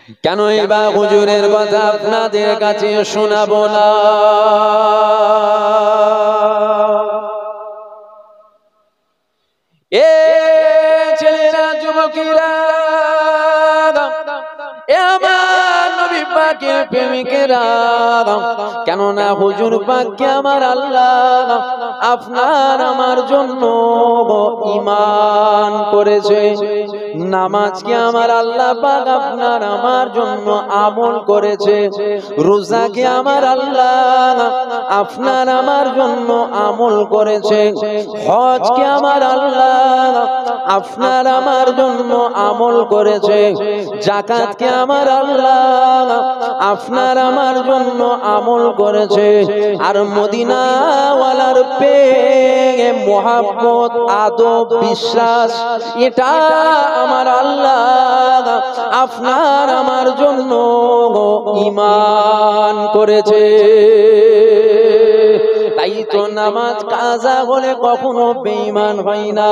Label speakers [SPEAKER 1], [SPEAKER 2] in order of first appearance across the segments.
[SPEAKER 1] কেন এবার হুজুরের কথা আপনাদের কাছে শোনাবো না? এ ছেলেরা, যুবকেরা, আমার নবী পাকের প্রেমিকেরা, কেননা হুজুর পাককে আমার আল্লাহ আপনার আমার জন্য ঈমান করেছে। নামাজকে আমার আল্লাহ পাক আপনার আমার জন্য আমল করেছে। রোজাকে আমার আল্লাহ আপনার আমার জন্য আমল করেছে। হজকে আমার আল্লাহ আপনার আমার জন্য আমল করেছে। যাকাতকে আমার আল্লাহ আপনার আমার জন্য আমল করেছে। আর মদিনা ওয়ালার প্রেম, মোহাব্বত, আদব, বিশ্বাস, এটা আমার আল্লাহ আপনার আমার জন্য ঈমান করেছে। তাই তো নামাজ কাজা হলে কখনো বেঈমান হয় না,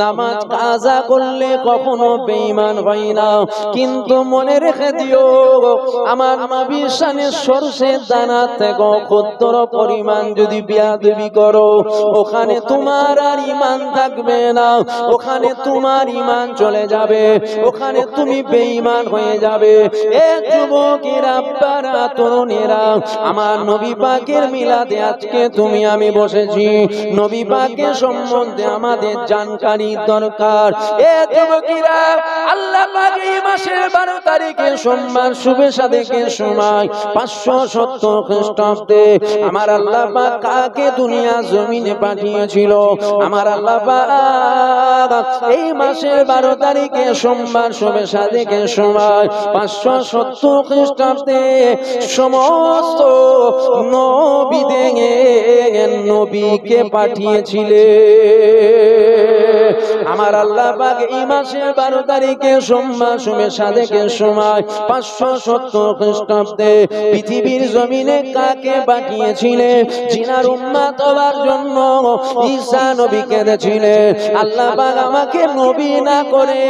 [SPEAKER 1] নামাজ কাজা করলে কখনো বেঈমান হয় না। কিন্তু মনে রেখে দিও, আমার নবীর শানে সরষের দানা থেকে ক্ষুদ্র পরিমাণ যদি বেয়াদবি করো, ওখানে তোমার আর ঈমান থাকবে না, ওখানে তোমার ঈমান চলে যাবে, ওখানে তুমি বেঈমান হয়ে যাবে। এ যুবকেরা, আব্বারা, তরুণেরা, আমার নবী পাকের মিলাদে আজকে তুমি আমি বসেছি। নবী পাকের সম্বন্ধে আমাদের জানকারি দরকার। এ যুবকেরা, আল্লাহ পাক এই মাসের 12 তারিখে সোমবার শুভে সাদেকের সময় 570 খ্রিস্টাব্দে আমার আল্লাহ পাক কাকে দুনিয়া জমিনে পাঠিয়েছিল? আমার আল্লাহ পাক এই মাসের 12 তারিখে সোমবার শুভে সাদেকের সময় 570 খ্রিস্টাব্দে সমস্ত নবীদের নবীকে পাঠিয়েছিলেন। আমার আল্লাহ পাক এই মাসের 12 তারিখে সোমবার শুভে সাদেকের সময় 570 খ্রিস্টাব্দে পৃথিবীর জমিনে কাকে পাঠিয়েছিলেন? জিনার উম্মত হওয়ার জন্য ঈসা নবীকে দিয়েছিলেন। আল্লাহ পাক আমাকে নবী না করে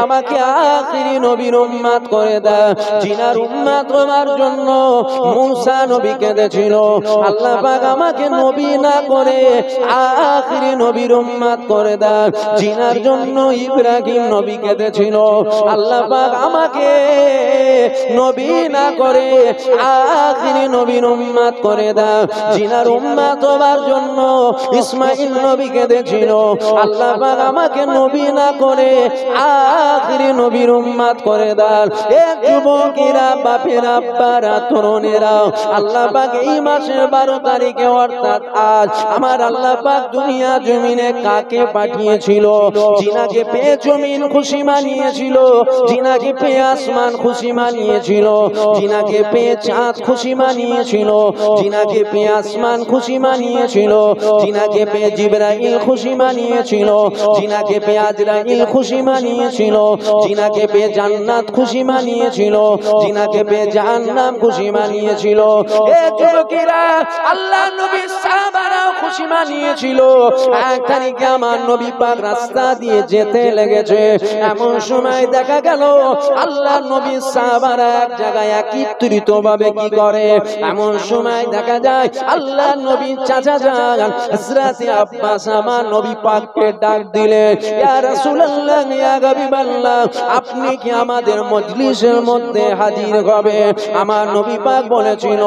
[SPEAKER 1] আমাকে আখিরি নবীর উম্মত করে দাও। জিনার উম্মত হওয়ার জন্য মুসা নবীকে দিয়েছিল। আল্লাহ পাক আমাকে নবী না করে আখিরি নবীর উম্মত করে দাও। জিনার জন্য ইব্রাহিম নবীকে দিয়েছিল। আল্লাহ পাক আমাকে নবী না করে আখিরি নবীর উম্মত করে দাও। জিনার উম্মত হওয়ার জন্য ইসমাঈল নবীকে দিয়েছিল। আল্লাহ পাক আমাকে নবী না করে আখিরি নবীর উম্মত করে দাও। এ যুবকেরা, বাপেরা, আব্বারা, তরুণেরা, আল্লাহ পাক এই মাসের 12 তারিখে অর্থাৎ আজ আমার আল্লাহ পাক দুনিয়া জমিনে কাকে পাঠিয়েছিল? জিনাকে পেয়ে জমিন খুশি মানিয়েছিল, জিনাকে পেয়ে আসমান খুশি মানিয়েছিল, জিনাকে পেয়ে চাঁদ খুশি মানিয়েছিল, জিনাকে পেয়ে আসমান খুশি মানিয়েছিল, জিনাকে পেয়ে জিবরাইল খুশি মানিয়েছিল, জিনাকে পেয়ে আজরাইল খুশি মানিয়েছিল, জিনাকে পেয়ে জান্নাত খুশি মানিয়েছিল, জিনাকে পেয়ে জাহান্নাম খুশি মানিয়েছিল। এ যুবকেরা, আল্লাহ নবী সাহাবারা খুশি মানিয়েছিল। এক তারিখে আমার নবী পাক রাস্তা দিয়ে যেতে লেগেছে। এমন সময় দেখা গেল আল্লাহ নবী সাহাবারা এক জায়গায় একত্রিত ভাবে কি করে? এমন সময় দেখা যায় আল্লাহ নবী চাচা যান হযরত আব্বাস আমার নবী পাককে ডাক দিলেন, ইয়া রাসূলুল্লাহ, ইয়া হাবিবাল্লাহ, আপনি কি আমাদের মজলিসের মধ্যে হাজির হবে? আমার নবী পাক বলেছিল,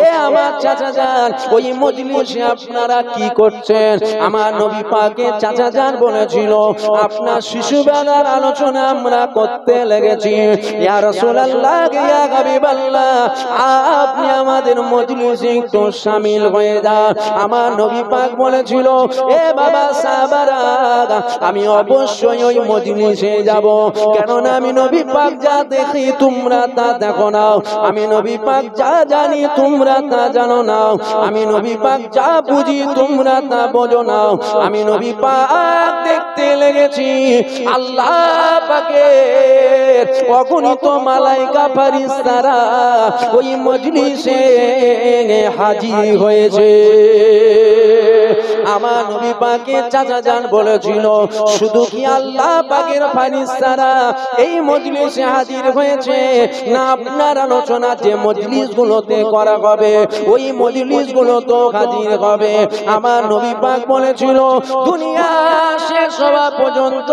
[SPEAKER 1] এ আমার চাচা যান, ওই মজলিসে আপনারা কি করছেন? আমার নবী পাকের চাচা যান বলেছিল, আপনার শিশুবেলার আলোচনা আমরা করতে লেগেছি। ইয়া রাসূলুল্লাহ, ইয়া হাবিবাল্লাহ, আপনি আমাদের মজলিসে একটু শামিল হয়ে যান। আমার নবী পাক বলেছিল, এ বাবা সাহাবারা, আমি অবশ্যই ওই মজলিসে যাব, কেননা আমি নবী পাক যা দেখি তোমরা তা দেখো না, আমি নবী পাক যা জানি তোমরা তা জানো না, আমি নবী পাক যা বুঝি তোমরা তা বোঝো না, আমি নবী পাক দেখতে লেগেছি আল্লাহ পাকের অগণিত মালাইকা ফেরেশতারা ওই মজলিসে হাজির হয়েছে। আমার নবী পাকের চাচা জান বলেছিল, শুধু কি আল্লাহ পাকের ফেরেশতারা এই মজলিসে হাজির হয়েছে, না আপনার আলোচনা যে মজলিসগুলোতে করা হবে ওই মজলিসগুলোতে হাজির হবে। আমার নবী পাক বলেছিল, দুনিয়া শেষ হওয়া পর্যন্ত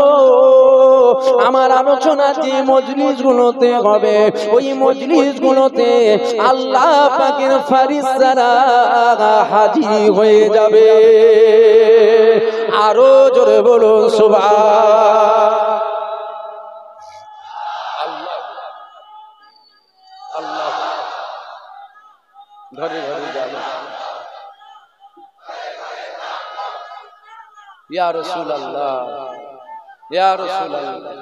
[SPEAKER 1] আমার আলোচনা যে মজলিসগুলোতে হবে ওই মজলিসগুলোতে আল্লাহ পাকের ফেরেশতারা হাজির হয়ে যাবে। আরো জোরে বলুন সুবহানাল্লাহ। আল্লাহ ঘরে ঘরে যাবে, ইয়া রাসূলুল্লাহ, ইয়া রাসূলুল্লাহ,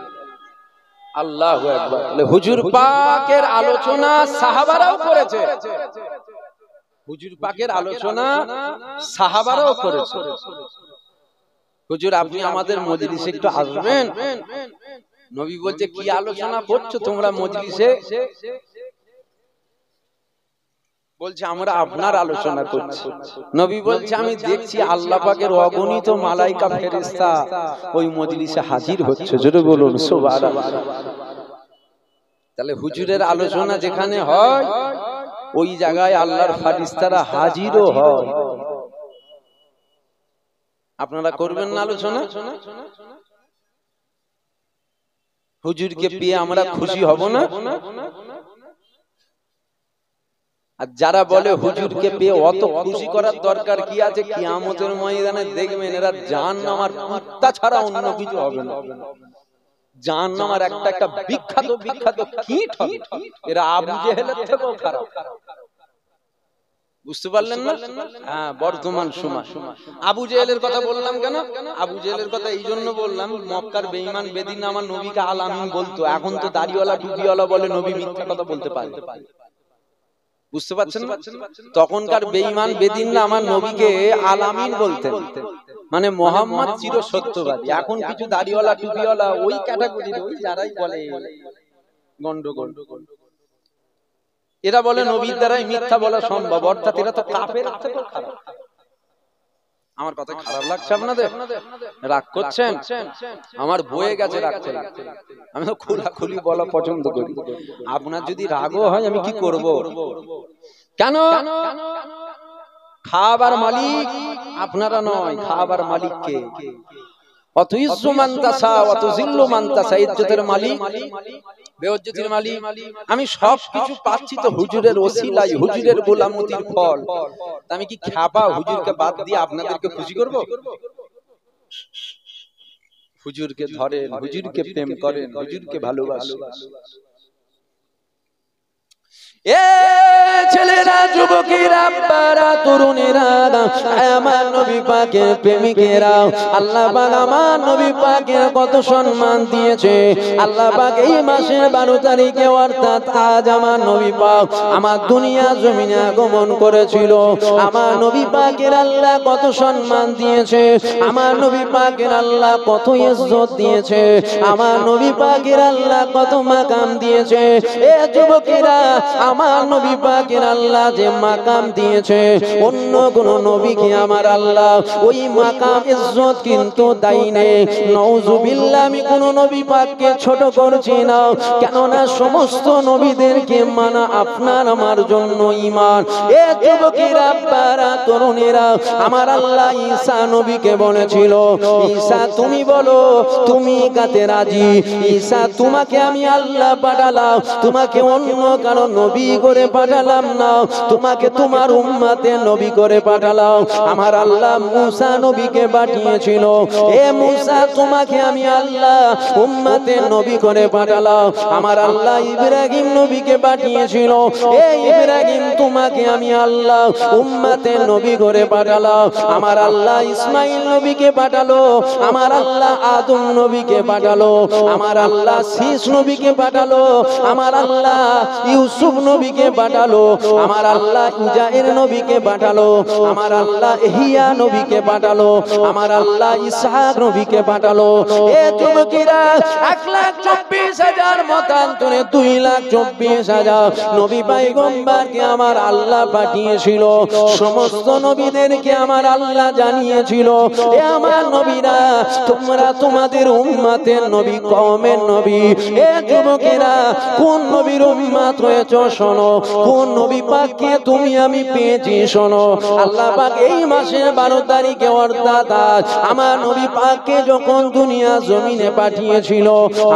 [SPEAKER 1] আল্লাহু আকবার। হুজুর পাকের আলোচনা সাহাবারাও করেছে, হুজুর পাকের আলোচনা সাহাবারাও করেছে। হুজুর আপনি আমাদের মজলিসে একটু আসবেন? নবী বলছে, কি আলোচনা করছো তোমরা মজলিসে? বলছে, আমরা আপনার আলোচনা করছি। নবী বলছে, আমি দেখছি আল্লাহ পাকের অগণিত মালাইকা ফেরেশতা ওই মজলিসে হাজির হচ্ছে। জোরে বলুন সুবহানাল্লাহ। তাহলে হুজুরের আলোচনা যেখানে হয় ওই জায়গায় আল্লাহর ফেরেশতারা হাজিরও হয়। আপনারা করবেন না আলোচনা? হুজুরকে পেয়ে আমরা খুশি হব না? আর যারা বলে হুজুরকে পেয়ে অত খুশি করার দরকার কি আছে, কিয়ামতের ময়দানে দেখবেন এরা জাহান্নামের কুত্তা ছাড়া অন্য কিছু হবে না। জাহান্নামের একটা একটা বিখ্যাত বিখ্যাত কীট হবে, এরা আবু জেহেলের থেকেও খারাপ। বুঝতে পারলেন না? হ্যাঁ, বর্তমান সময় আবু জেহেলের কথা বললাম কেন? আবু জেহেলের কথা এই জন্য বললাম, মক্কার বেঈমান বেদিন আমার নবীকে আল আমিন বলতো। এখন তো দাড়িওয়ালা টুপিওয়ালা বলে নবী মিথ্যা কথা বলতে পারে। বুঝতে পারছেন? তখনকার বেঈমান বেদিনরা আমার নবীকে আল আমিন বলতেন, মানে মোহাম্মদ চির সত্যবাদী। এখন কিছু দাড়িওয়ালা টুপিওয়ালা ওই ক্যাটাগরির, ওই যারাই বলে গন্ডগোল, এরা বলে নবীর দ্বারাই মিথ্যা বলা সম্ভব, অর্থাৎ এরা তো কাফের থেকেও খারাপ। আমার কথা খারাপ লাগছে আপনাদের? রাগ করছেন? আমার বয়ে গেছে রাগ করে। আমি তো খোলাখুলি বলা পছন্দ করি। আপনার যদি রাগও হয় আমি কি করব? কেন? খাবার মালিক আপনারা নয়, খাবার মালিক কে? অতুইজ্জু মান তাসা ওয়া তুযিল্লু মান তাসা, ইজ্জতের মালিক বেইজ্জতির মালিক। আমি সব কিছু পাচ্ছি তো হুজুরের ওসিলায়, হুজুরের গোলামতির ফল। আমি কি খাবা হুজুরকে বাদ দিয়ে আপনাদেরকে খুশি করব? হুজুরকে ধরেন, হুজুরকে প্রেম করেন, হুজুরকে ভালোবাসেন। এ ছেলেরা, যুবকেরা, আব্বারা, তরুণেরা, আমার নবী পাকের প্রেমিকেরা, আল্লাহ পাক আমার নবী পাকের কত সম্মান দিয়েছে। আল্লাহ পাক এই মাসের 12 তারিখে অর্থাৎ আজ আমার নবী পাক আমার দুনিয়া জমিনে আগমন করেছিল। আমার নবী পাকের আল্লাহ কত সম্মান দিয়েছে, আমার নবী পাকের আল্লাহ কত ইজ্জত দিয়েছে, আমার নবী পাকের আল্লাহ কত মাকাম দিয়েছে। এ যুবকেরা, আমার নবী পাকের আল্লাহ যে মাকাম দিয়েছে অন্য কোন নবীকে আমার আল্লাহ ওই মাকাম ইজ্জত কিন্তু দেয়নি। নাউজুবিল্লাহ, আমি কোন নবী পাককে ছোট করছি না, কেননা সমস্ত নবীদেরকে মানা আপনার আমার জন্য ঈমান। এ যুবকেরা, আব্বারা, তরুণেরা, আমার আল্লাহ ঈসা নবীকে বলেছিল, ঈসা তুমি বলো তুমি কাতে রাজি? ঈসা, তোমাকে আমি আল্লাহ পাঠালাম, তোমাকে অন্য কারো নবী করে পাঠালাম না, তোমাকে তোমার উম্মতে নবী করে পাঠালাম। আমার আল্লাহ মুসা নবীকে পাঠিয়েছিল, এ মুসা তোমাকে আমি আল্লাহ উম্মতে নবী করে পাঠালাম। আমার আল্লাহ ইব্রাহিম নবীকে পাঠিয়েছিল, এ ইব্রাহিম তোমাকে আমি আল্লাহ উম্মতে নবী করে পাঠালাম। আমার আল্লাহ ইসমাইল নবীকে পাঠালো, আমার আল্লাহ আদম নবীকে পাঠালো, আমার আল্লাহ শীষ নবীকে পাঠালো, আমার আল্লাহ ইউসুফ নবীকে পাঠালো, আমার আল্লাহ ইজায়ের নবীকে পাঠালো, আমার আল্লাহ ইহিয়া নবীকে পাঠালো, আমার আল্লাহ ইসহাক নবীকে পাঠালো। এ যুবকেরা 1,24,000 মতান্তরে 2,24,000 নবী পয়গম্বরকে আমার আল্লাহ পাঠিয়েছিল। সমস্ত নবীদেরকে আমার আল্লাহ জানিয়েছিল, এ আমার নবীরা তোমরা তোমাদের উম্মতের নবী, কওমের নবী। এ যুবকেরা কোন নবীর উম্মত হয়েছো শোনো, কোন নবী পাককে তুমি আমি পেয়েছি শোনো। আল্লাহ পাক এই মাসের 12 তারিখে অর্থাৎ আমার নবী পাককে যখন দুনিয়া জমিনে পাঠিয়েছিল,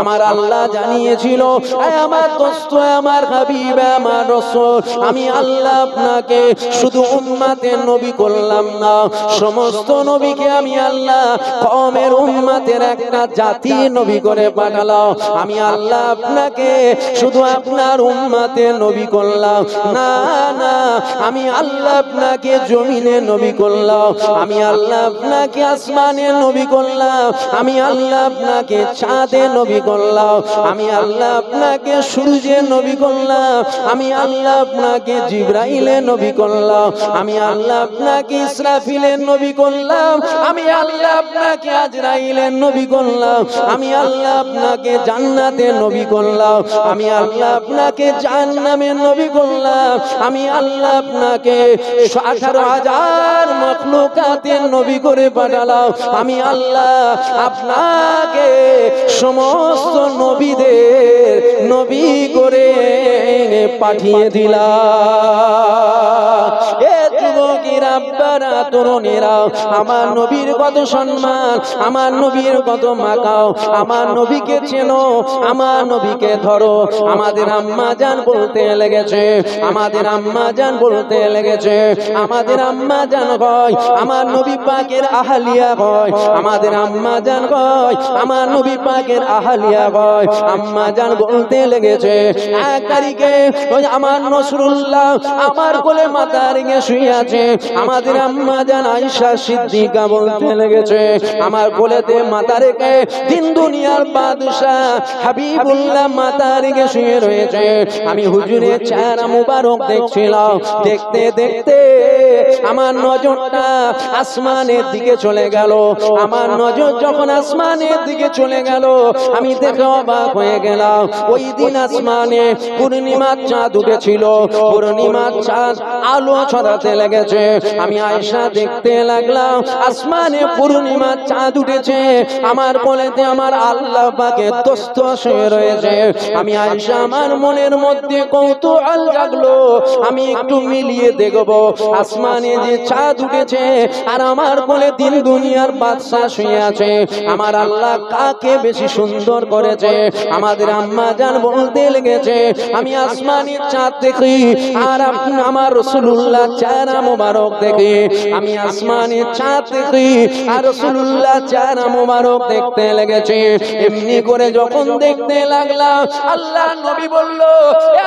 [SPEAKER 1] আমার আল্লাহ জানিয়েছিল, আমার দোস্ত, আমার হাবিব, আমার রাসূল, আমি আল্লাহ আপনাকে শুধু উম্মতের নবী করলাম না, সমস্ত নবীকে আমি আল্লাহ কওমের উম্মতের একটা জাতি নবী করে পাঠালাম। আমি আল্লাহ আপনাকে শুধু আপনার উম্মতের নবী করলাম না, না, আমি আল্লাহ আপনাকে জমিনে নবী করলাম, আমি আল্লাহ আপনাকে আসমানের নবী করলাম, আমি আল্লাহ আপনাকে চাঁদের নবী করলাম, আমি আল্লাহ আপনাকে সূর্যের নবী করলাম, আমি আল্লাহ আপনাকে জিবরাইলের নবী করলাম, আমি আল্লাহ আপনাকে ইসরাফিলের নবী করলাম, আমি আল্লাহ আপনাকে আজরাইলের নবী করলাম, আমি আল্লাহ আপনাকে জান্নাতের নবী করলাম, আমি আল্লাহ আপনাকে জাহান্নামের নবী করলাম, আমি আল্লাহ আপনাকে 18,000 মাখলুকাতের নবী করে পাঠালাম, আমি আল্লাহ আপনাকে সমস্ত নবীদের নবী করে পাঠিয়ে দিলাম। এ যুবকেরা, আব্বারা, তরুণেরা, আমার নবীর কত সম্মান, আমার নবীর কত মাকাও, আমার নবীকে চেনো, আমার নবীকে ধরো। আমাদের আম্মা জান বলতে লেগেছে, আমাদের আম্মা জান বলতে লেগেছে, আমাদের আম্মা জান কয় আমার নবী পাকের আহলিয়া কয়, আমাদের আম্মা জান কয় আমার নবী পাকের আহলিয়া কয়। আম্মা জান বলতে লেগেছে 1 তারিখে ওই আমার নসরুল্লাহ আমার কোলে মাথা রেখে শুয়ে আছে, আমাদের আম্মা জান আয়েশা সিদ্দিকা বলতে লেগেছে আমার কোলেতে মাথা রেখে দিন দুনিয়ার বাদশা হাবিবুল্লাহ মাথা রেখে শুয়ে রয়েছে। আমি হুজুরের চেহারা মুবারক দেখছিলাম, দেখতে দেখতে আমার নজরটা আসমানের দিকে চলে গেল। আমার নজর যখন আসমানের দিকে চলে গেল, আমি দেখে অবাক হয়ে গেলাম। ওই দিন আসমানে পূর্ণিমার চাঁদ উঠেছিল, পূর্ণিমার চাঁদ আলো ছড়াতে লেগেছে। আমি আয়েশা দেখতে লাগলাম আসমানে পূর্ণিমার চাঁদ উঠেছে, আমার কোলেতে আমার আল্লাহ পাকের দোস্ত শুয়ে রয়েছে। আমি আয়েশা, আমার মনের মধ্যে কৌতূহল জাগলো, আমি একটু মিলিয়ে দেখব আসমানে যে চাঁদ উঠেছে আর আমার কোলে দিন দুনিয়ার বাদশা শুয়ে আছে, আমার আল্লাহ কাকে বেশি সুন্দর করেছে। আমাদের আম্মা জান বলতে লেগেছে আমি আসমানের চাঁদ দেখি আর আমার রাসূলুল্লাহ চেহারা মোবারক দেখি, আমি আসমানের চাঁদ দেখি আর রাসূলুল্লাহ চেহারা মোবারক দেখতে লেগেছে। এমনি করে যখন দেখতে লাগলাম, আল্লাহ নবী বলল,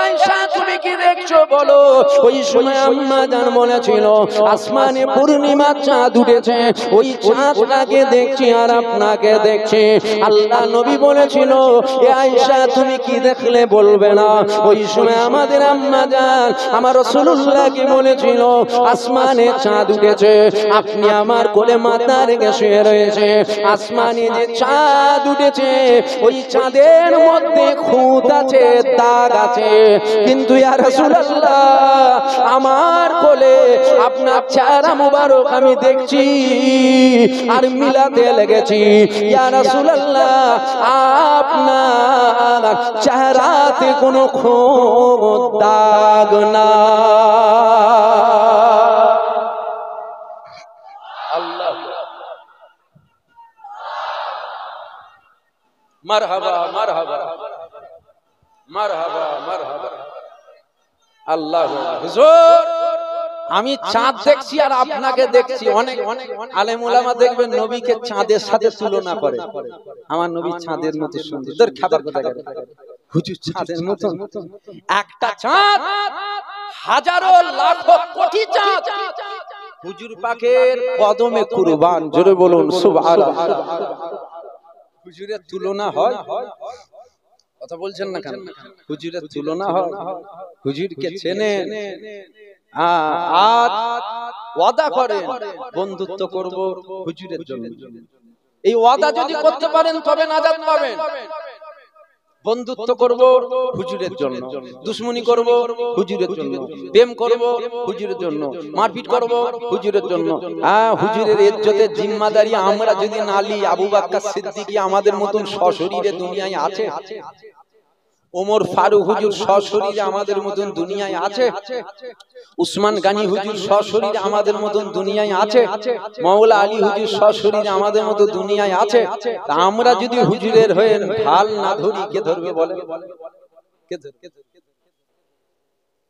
[SPEAKER 1] আয়েশা তুমি কি দেখছো বলো। ওই সময় আম্মা জান বলেছিল আসমানে পূর্ণিমার চাঁদ উঠেছে, ওই চাঁদটাকে দেখছি আর আপনাকে দেখছি। আল্লাহ নবী বলেছিল আয়েশা তুমি কি দেখলে বলবে না। ওই সময় আমাদের আম্মা জান আমার রাসূলুল্লাহকে বলেছিল আসমানে চাঁদ উঠেছে, আপনি আমার কোলে মাথা রেখে শুয়ে রয়েছে, আসমানে যে চাঁদ উঠেছে ওই চাঁদের মধ্যে খুঁত আছে, দাগ আছে, কিন্তু ইয়া রাসূলুল্লাহ আমার কোলে আপনার চেহারা মুবারক আমি দেখছি আর মিলাতে লেগেছি। ইয়া রাসূলুল্লাহ আপনার চেহারাতে কোনো খুঁত দাগ না। আল্লাহ মারহাবা মারহাবা মারহাবা মারহাবা। আল্লাহ হুজুর আমি চাঁদ দেখছি আর আপনাকে দেখছি। অনেক আলেম ওলামা দেখবেন নবীকে চাঁদের সাথে তুলনা করে, আমার নবী চাঁদের মতো সুন্দর। খাবার কথা হুজুর চাঁদের মতো, একটা চাঁদ হাজারো লাখো কোটি চাঁদ হুজুর পাকের কদমে কুরবান। জোরে বলুন সুবহানাল্লাহ। হুজুরের তুলনা হয়? কথা বলছেন না কেন? হুজুরের তুলনা হয়? হুজুরকে চেনেন, আজ ওয়াদা করেন বন্ধুত্ব করব হুজুরের জন্য। এই ওয়াদা যদি করতে পারেন তবে নাজাত পাবেন। বন্ধুত্ব করব হুজুরের জন্য, দুশমনি করব হুজুরের জন্য, প্রেম করব হুজুরের জন্য, মারপিট করব হুজুরের জন্য। হুজুরের ইজ্জতের জিম্মাদারি আমরা যদি না নিই, আবু বকর সিদ্দিক আমাদের মতন সশরীরে দুনিয়ায় আছে? ওমর ফারুক হুজুর সশরীরে আমাদের মতন দুনিয়ায় আছে? উসমান গনি হুজুর সশরীরে আমাদের মতন দুনিয়ায় আছে? মাওলা আলী হুজুর সশরীরে আমাদের মতো দুনিয়ায় আছে? তা আমরা যদি হুজুরের হয়ে ঢাল না ধরি, কে ধরবে বলেন? কে ধরবে?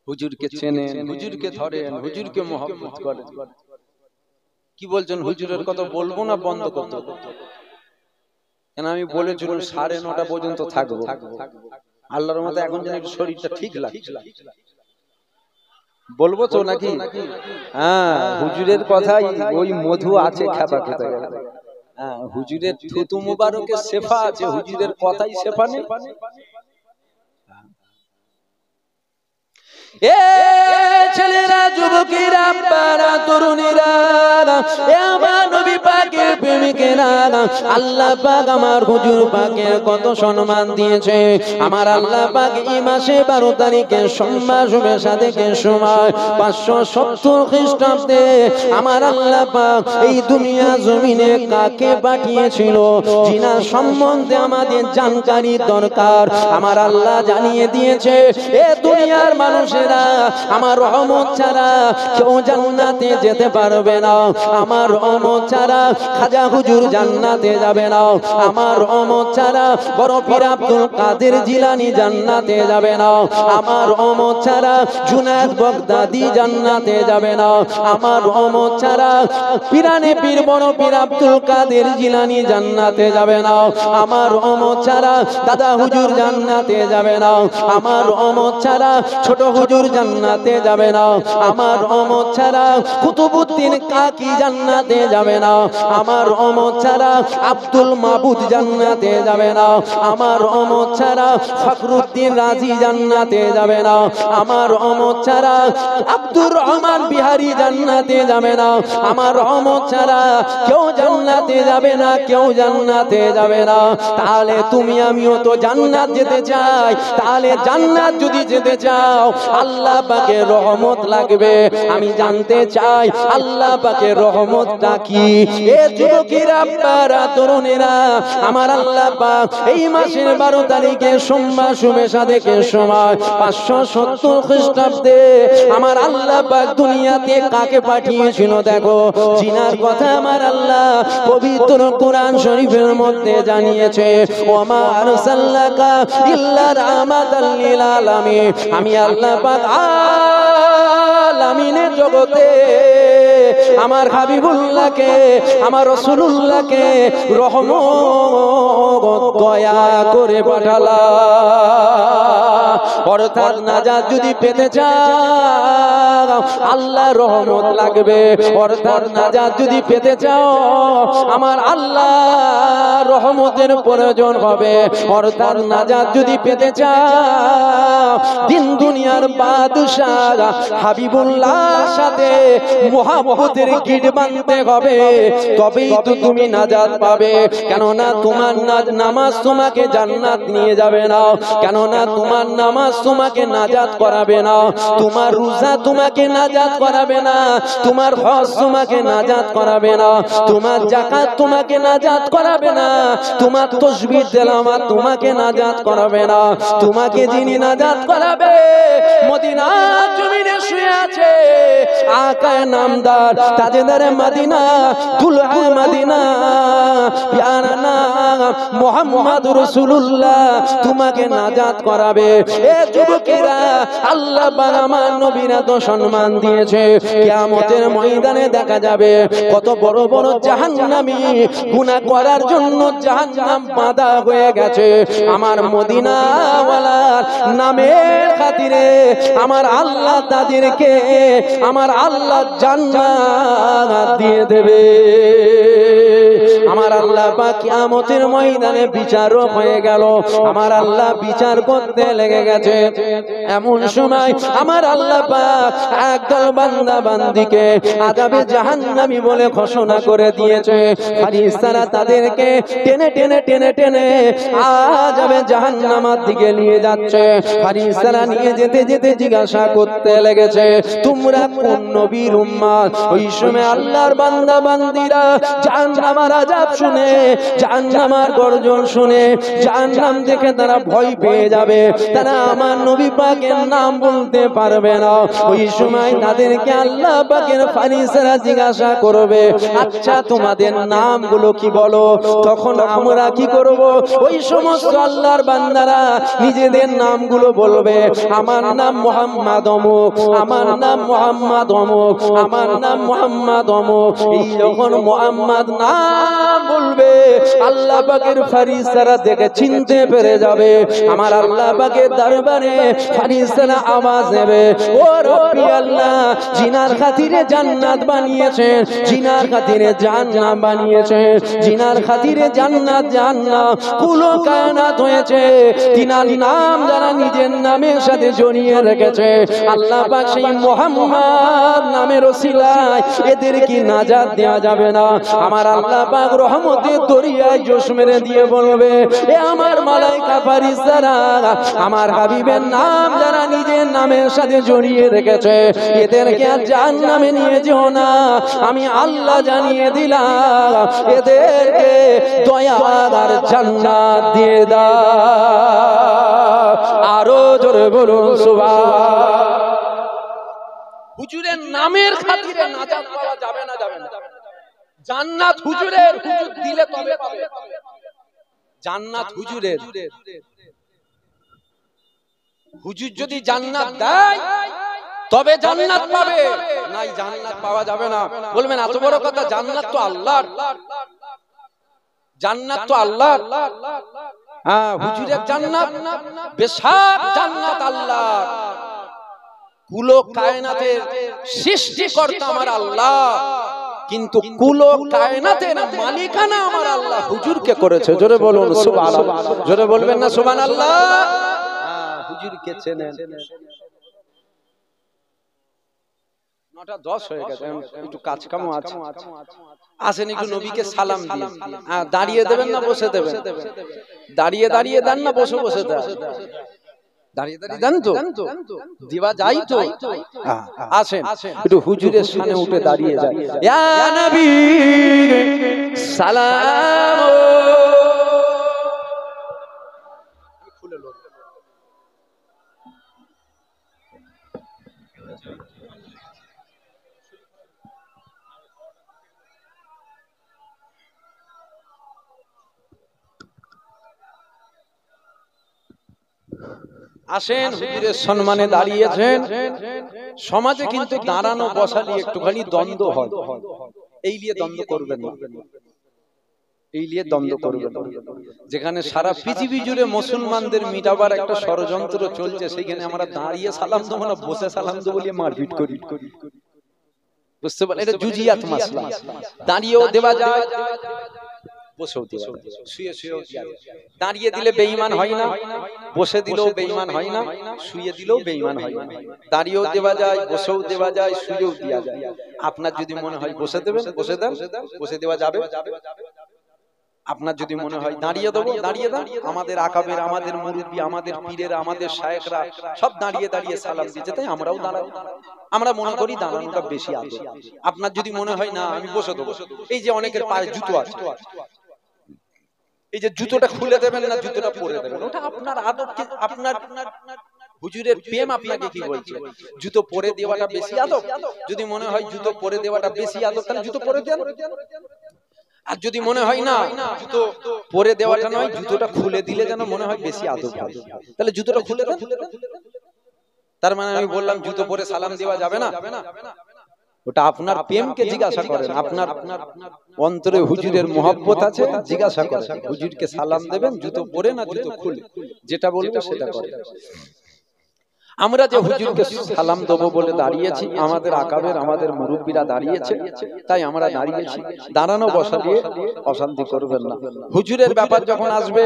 [SPEAKER 1] হুজুরকে চেনেন, হুজুরকে ধরেন, হুজুরকে মহব্বত করেন। কি বলছেন? হুজুরের কথা বলবো না বন্ধ করতে? কেন আমি বলেছিলাম 9:30 পর্যন্ত থাকবো। আল্লাহর মতো এখন যেন শরীরটা ঠিক লাগছে, বলবো তো নাকি? হ্যাঁ, হুজুরের কথাই ওই মধু আছে খেপা খেতে গেলে। হ্যাঁ, হুজুরের থুতু মুবারকে শেফা আছে, হুজুরের কথাই শেফা নেই। এ ছেলেরা, যুবকেরা, বারা, তরুণীরা, এ আমার নবী পাকের প্রেমিকেরা, আল্লাহ পাক আমার হুজুর পাকের কত সম্মান দিয়েছে। আমার আল্লাহ পাক এই মাসে 12 তারিখে সোমবার শুভে সাদেকের সময় 570 খ্রিস্টাব্দে আমার আল্লাহ পাক এই দুনিয়া জমিনে কাকে পাঠিয়েছিল, জিনা সম্বন্ধে আমাদের জানকারি দরকার। আমার আল্লাহ জানিয়ে দিয়েছে, এ দুনিয়ার মানুষেরা আমার রহমত ছাড়া কেউ জান্নাতে যেতে পারবে না। আমার রহমত ছাড়া খাজা হুজুর জান্নাতে যাবে না। আমার রহমত ছাড়া বড় পীর আব্দুল কাদের জিলানী জান্নাতে যাবে না। আমার রহমত ছাড়া জুনায়েদ বাগদাদি জান্নাতে যাবে না। আমার রহমত ছাড়া পীরানে পীর বড় পীর আব্দুল কাদের জিলানী জান্নাতে যাবে না। আমার রহমত ছাড়া দাদা হুজুর জান্নাতে যাবে না। আমার রহমত ছাড়া ছোট হুজুর জান্নাতে যাবে না। আমার রহমত ছাড়া কুতুবউদ্দিন কাকি জান্নাতে যাবে না। আমার রহমত ছাড়া আব্দুল মাবুদ জান্নাতে যাবে না। আমার রহমত ছাড়া ফখরুদ্দিন রাজি জান্নাতে যাবে না। আমার রহমত ছাড়া আব্দুর রহমান বিহারী জান্নাতে যাবে না। আমার রহমত ছাড়া কেউ জান্নাতে যাবে না, কেউ জান্নাতে যাবে না। তাহলে তুমি আমিও তো জান্নাত যেতে চাই। তাহলে জান্নাত যদি যেতে চাও, আল্লাহ পাকের রহমত লাগবে। আমি জানতে চাই আল্লাহ পাকের রহমতটা কি? এ যুবকেরা, বারা, তরুণেরা, আমার আল্লাহ পাক এই মাসের 12 তারিখে সোমবার শুভে সাদেকের সময় 570 খ্রিস্টাব্দে আমার আল্লাহ পাক দুনিয়াতে কাকে পাঠিয়েছিল দেখো। জিনার কথা আমার আল্লাহ পবিত্র কোরআন শরীফের মধ্যে জানিয়েছে, ওমা আরসালনাকা ইল্লা রাহমাতাল লিল আলামিন। আমি আল্লাহ পাক আলামিনের জগতে আমার হাবিবুল্লাহকে, আমার রাসূলুল্লাহকে রহমত দয়া করে পাঠালাম। অর্থাৎ নাজাত যদি পেতে চাও, আল্লাহ রহমত লাগবে। অর্থাৎ নাজাত যদি পেতে চাও, আমার আল্লাহ রহমতের প্রয়োজন হবে। অর্থাৎ নাজাত যদি পেতে চাও, দিন দুনিয়ার বাদশাহ হাবিবুল্লাহর সাথে মুহাব্বতের গিট বাঁধতে হবে, তবেই তো তুমি নাজাত পাবে। কেননা তোমার নামাজ তোমাকে জান্নাত নিয়ে যাবে না। কেননা তোমার নামাজ তোমাকে নাজাত করাবে না। তোমার রোজা তোমাকে নাজাত করাবে না। তোমার হজ তোমাকে নাজাত করাবে না। তোমার যাকাত তোমাকে নাজাত করাবে না। তোমার তাসবিহ তেলাওয়াত তোমাকে নাজাত করাবে না। তোমাকে যিনি নাজাত করাবে, মদিনার জমিনে শুয়ে আছে আকায়ে নামদার, তাজদারে মদিনা, দুলহা মদিনা, প্যারা নাম মুহাম্মদ রাসূলুল্লাহ তোমাকে নাজাত করাবে। এ যুবকেরা, আল্লাহ পাক আমার নবীর এত সম্মান দিয়েছে, কিয়ামতের ময়দানে দেখা যাবে কত বড় বড় জাহান্নামী গুনাহ করার জন্য জাহান্নাম বাঁধা হয়ে গেছে। আমার মদিনাওয়ালার নামের খাতিরে আমার আল্লাহ তাদেরকে আমার আল্লাহ জান্নাত দিয়ে দেবে। আমার আল্লাহ পাক কিয়ামতের ময়দানে বিচারক হয়ে গেল, আমার আল্লাহ বিচার করতে লেগে গেছে। এমন সময় আমার আল্লাহ পাক একদল বান্দা বান্দিকে আযাবে জাহান্নামী বলে ঘোষণা করে দিয়েছে। ফেরেশতারা তাদেরকে টেনে টেনে টেনে টেনে আযাবে জাহান্নামের দিকে নিয়ে যাচ্ছে। ফেরেশতারা নিয়ে যেতে যেতে জিজ্ঞাসা করতে লেগেছে, তোমরা কোন নবীর উম্মত? ওই সময় আল্লাহর বান্দা বান্দিরা জাহান্নামের আযাব শুনে, জাহান্নামের গর্জন শুনে, জাহান্নাম দেখে তারা ভয় পেয়ে যাবে, তারা আমার নবী পাকের নাম বলতে পারবে না। ওই সময় তাদেরকে আল্লাহ পাকের ফেরেশতারা জিজ্ঞাসা করবে, আচ্ছা তোমাদের নামগুলো কি বলো? তখন আমরা কি করব? ওই সমস্ত আল্লাহর বান্দারা নিজেদের নামগুলো বলবে, আমার নাম মুহাম্মদ অমুক, আমার নাম মুহাম্মদ অমুক, আমার নাম মুহাম্মদ অমুক। এই যখন মুহাম্মদ নাম বলবে, আল্লাহ পাকের ফেরেশতারা দেখে চিনতে পেরে যাবে। আমার আল্লাহ পাকের দরবারে ফেরেশতারা আওয়াজ দেবে, ও রব্বি আল্লাহ, জিনার খাতিরে জান্নাত বানিয়েছেন, জিনার খাতিরে জান্নাত বানিয়েছেন, জিনার খাতিরে জান্নাত জান্নাত কুল কায়নাত হয়েছে। তিনার নাম যারা নিজের নামের সাথে জড়িয়ে রেখেছে, আল্লাহ পাক সেই মুহাম্মদ নামের ওসিলায় এদের কি নাজাত দেওয়া যাবে না? আমার আল্লাহ পাক রহমতের দরিয়ায় জোশ মেরে দিয়ে বলবে, এ আমার মালায়েকা ফেরেশতারা, আমার হাবিবের নাম যারা নিজের নামের সাথে জড়িয়ে রেখেছে, এদেরকে আর জাহান্নামে নিয়ে যেও না, আমি আল্লাহ জানিয়ে দিলাম, এদেরকে দয়া আর জান্নাত দিয়ে দাও। আরো জোরে বলুন সুবহান। হুজুরের নামের খাতিরে নাজাত পাওয়া যাবে না, যাবে না। জান্নাত হুজুরের, হুজুর দিলে তবে পাবে জান্নাত হুজুরের। হুজুর যদি জান্নাত দেয় তবে জান্নাত পাবে, নাই জান্নাত পাওয়া যাবে না। বলবেন এত বড় কথা, জান্নাত তো আল্লাহর, জান্নাত তো আল্লাহর। হ্যাঁ, হুজুরের জান্নাত, বেশাক জান্নাত আল্লাহর। কুল কায়নাতের সৃষ্টিকর্তা আমার আল্লাহ, কিন্তু কুল কায়নাতের মালিকানা আমার আল্লাহ হুজুরকে করেছে। জোরে বলুন সুবহানাল্লাহ। জোরে বলবেন না সুবহানাল্লাহ? হুজুরকে চেনেন। 9:10 হয়ে গেছে, একটু কাজ কাম আছে। আসেন একটু নবীকে সালাম দিয়ে। দাঁড়িয়ে দেবেন না বসে দেবেন? দাঁড়িয়ে দাঁড়িয়ে দেন না বসে বসে দেন? দাঁড়িয়ে দাঁড়িয়ে দেন তো, দিবা যাই তো। আসেন একটু হুজুরের সামনে উঠে দাঁড়িয়ে যায়। ইয়া নবী সালাম। খুলে লো। আসেন, হুজুরের সম্মানে দাঁড়িয়েছেন। সমাজে কিন্তু দাঁড়ানো বসা নিয়ে একটুখানি দ্বন্দ্ব হয়, এই নিয়ে দ্বন্দ্ব করবেন না, এই নিয়ে দ্বন্দ্ব করবেন না। যেখানে সারা পৃথিবী জুড়ে মুসলমানদের মিটাবার একটা ষড়যন্ত্র চলছে, সেখানে আমরা দাঁড়িয়ে সালাম দেবো না বসে সালাম দেবো বলে মারপিট করি। বুঝতে পারলেন? এটা জুজিয়াত মাসলা। দাঁড়িয়েও দেওয়া যায়, বসেও দেওয়া যায়, শুয়ে শুয়েও দেওয়া যায়। দাঁড়িয়ে দিলে বেঈমান হয় না, বসে দিলেও বেঈমান হয় না, শুয়ে দিলেও বেঈমান হয় না। দাঁড়িয়েও দেওয়া যায়, বসেও দেওয়া যায়, শুয়েও দেওয়া যায়। আপনার যদি মনে হয় বসে দেবেন, বসে দেন, বসে দেওয়া যাবে। আপনার যদি মনে হয় দাঁড়িয়ে দেবো, দাঁড়িয়ে দেন। আমাদের আকাবের, আমাদের মুরব্বি, আমাদের পীরেরা, আমাদের শায়েখরা সব দাঁড়িয়ে দাঁড়িয়ে সালাম দিয়েছে, তাই আমরাও দাঁড়াবো। আমরা মনে করি দাঁড়ানোটা বেশি আদব। আপনার যদি মনে হয় না আমি বসে দেবো, এই যে অনেকের পায়ে জুতো আছে, এই যে জুতোটা খুলে দেবেন না, জুতোটা পরে দেবেন, ওটা আপনার আদবকে, আপনার হুজুরের প্রেম আপনাকে কি বলছে? জুতো পরে দেওয়াটা বেশি আদব। যদি মনে হয় জুতো পরে দেওয়াটা বেশি আদব, তাহলে জুতো পরে দেন। আর যদি মনে হয় না জুতো পরে দেওয়াটা নয়, জুতোটা খুলে দিলে যেন মনে হয় বেশি আদব হয়, তাহলে জুতোটা খুলে দেন। তার মানে আমি বললাম জুতো পরে সালাম দেওয়া যাবে না? ওটা আপনার প্রেমকে জিজ্ঞাসা করেন, আপনার অন্তরে হুজুরের মহব্বত আছে, জিজ্ঞাসা করেন হুজুরকে সালাম দেবেন জুতো পরে না জুতো খুলে, যেটা বলবে সেটা করেন। আমরা যে হুজুরকে সালাম দেবো বলে দাঁড়িয়েছি, আমাদের আকাবের আমাদের মুরব্বীরা দাঁড়িয়েছে, তাই আমরা দাঁড়িয়েছি। দাঁড়ানো বসা দিয়ে অশান্তি করবেন না। হুজুরের ব্যাপার যখন আসবে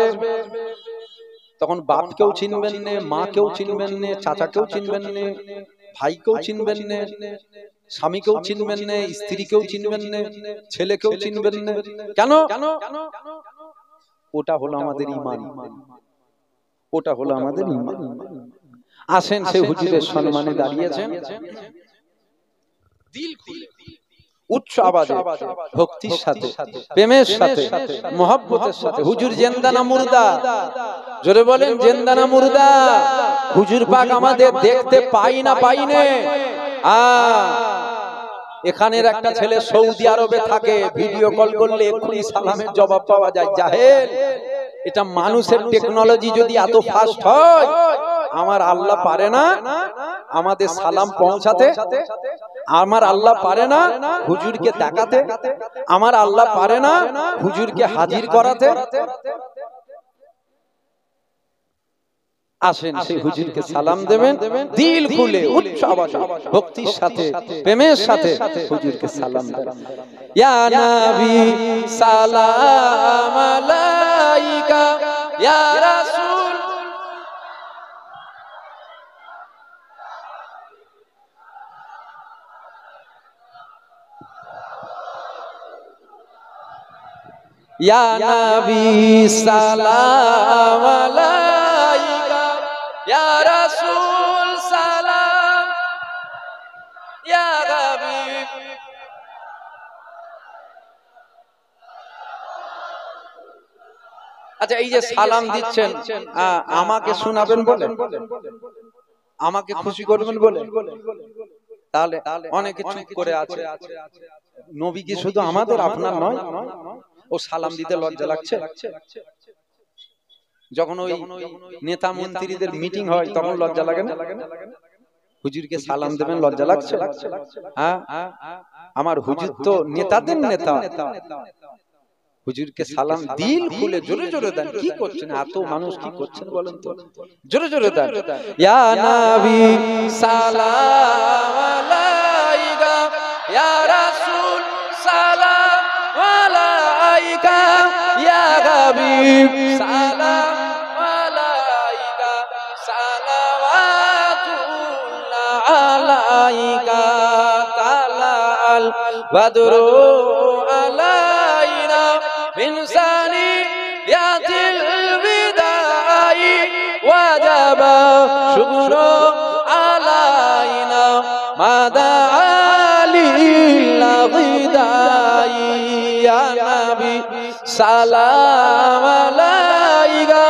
[SPEAKER 1] তখন বাপকেও চিনবেন না, মাকেও চিনবেন না, চাচাকেও চিনবেন না, ভাইকেও চিনবেন না, স্বামীকেও চিনবেন না, স্ত্রীকেও চিনবেন না, ছেলেকেও চিনবেন না। কেন? ওটা হলো আমাদের ঈমান, ওটা হলো আমাদের ঈমান। আসেন সেই হুজুরের সম্মানে দাঁড়িয়েছেন, দিল খুলে উচ্চ আওয়াজে ভক্তির সাথে, প্রেমের সাথে, মহব্বতের সাথে, হুজুর জিন্দা না মুর্দা? জোরে বলেন, জিন্দা না মুর্দা? হুজুর পাক আমাদের দেখতে পাই না পাই না। এখানের একটা ছেলে সৌদি আরবে থাকে, ভিডিও কল করলে এক্ষুনি সালামের জবাব পাওয়া যায়। জাহেল, এটা মানুষের টেকনোলজি যদি এত ফাস্ট হয়, আমার আল্লাহ পারে না আমাদের সালাম পৌঁছাতে? আমার আল্লাহ পারে না হুজুরকে দেখাতে? আমার আল্লাহ পারে না হুজুরকে হাজির করাতে? আসেন সেই হুজুরকে সালাম দেবেন, দিল খুলে উচ্চ আওয়াজে ভক্তির সাথে, প্রেমের সাথে হুজুরকে সালাম দেবেন। ইয়া নবী সালাম আলাইকা, ইয়া রাসূল ইয়া নবী সালাম আলাইকা, ইয়া রাসূল সালাম, ইয়া হাবিব। আচ্ছা, এই যে সালাম দিচ্ছেন, আমাকে শোনাবেন বলে, আমাকে খুশি করবেন বলে, তাহলে অনেকে চুপ করে আছে। নবী কি শুধু আমাদের, আপনার নয়? ও সালাম দিতে লজ্জা লাগছে? যখন ওই নেতা মন্ত্রীদের মিটিং হয় তখন লজ্জা লাগে না? হুজুরকে সালাম দেবেন, লজ্জা লাগছে? হ্যাঁ, আমার হুজুর তো নেতাদের নেতা। হুজুরকে সালাম দিল খুলে জোরে জোরে দেন। কি করছেন এত মানুষ, কি করছেন বলেন তো? জোরে জোরে দেন। ইয়া নবী সালাম আলাইকা, ইয়া রাসূল সালাম আলাইকা, ইয়া হাবিব সালাম আলাইকা, সালাওয়াতুল্লাহ আলাইকা, তালাল বাদরু আলাইনা মিন সানিয়াতিল বিদাই, ওয়াজাবা শুকরু আলাইনা মাদা লিল্লাহিদাই। ইয়া নবী সালাম আলাইকা,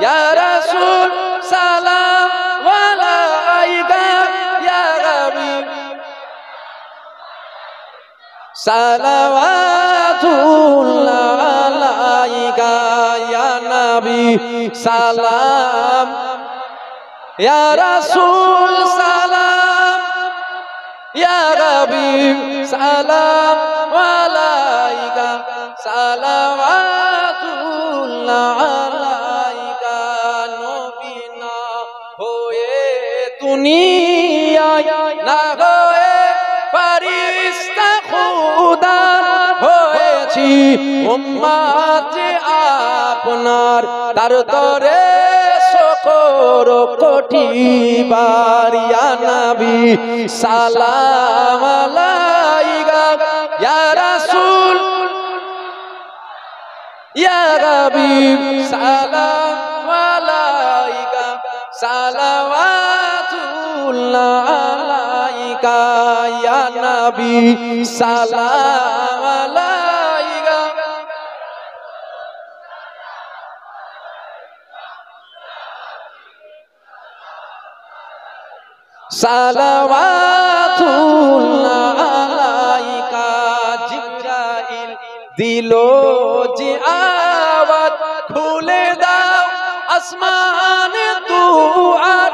[SPEAKER 1] ইয়া রাসূল সালাম আলাইকা, ইয়া হাবিব সালাওয়াতুল্লাহ আলাইকা, ইয়া নবী সালাম, ইয়া রাসূল সালাম, ইয়া হাবিব সালাম আলাইকা, সালাওয়াতুল্লাহ আলাইকা। নবী না হয়ে দুনিয়ায়, না হয়ে ফেরেশতা খুদা হয়েছি উম্মত আপনার, তার তরে শকর কোটি বার। ইয়া নবী সালাম আলাইকা, ইয়া রাসূল, ইয়া হাবিব সালাম আলাইকা, সালাওয়াতুল্লাহ আলাইকা, ইয়া নবী সালাম আলাইকা। সালাওয়াতুল্লাহ আলাইকা। জিবরাইল দিলো যে আওয়াজ, খুলে দাও আসমান দুয়ার,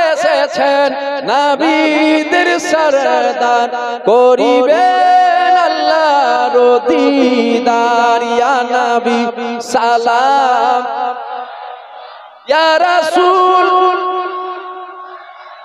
[SPEAKER 1] এসেছেন নবীদের সরদার, করিবেন আল্লাহর দিদার। ইয়া নবী সালাম, ইয়া রাসূল,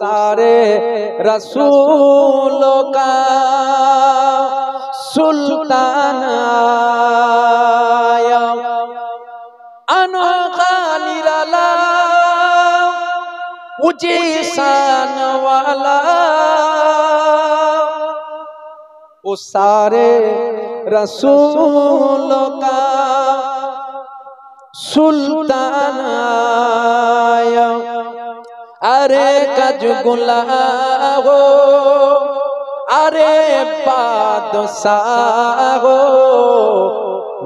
[SPEAKER 1] सारे रसूलों का सुल्तान आया, अनोखा निराला ऊंची शान वाला, वो सारे रसूलों का सुल्तान आया। अरे कजगुला हो, अरे बादशाह हो,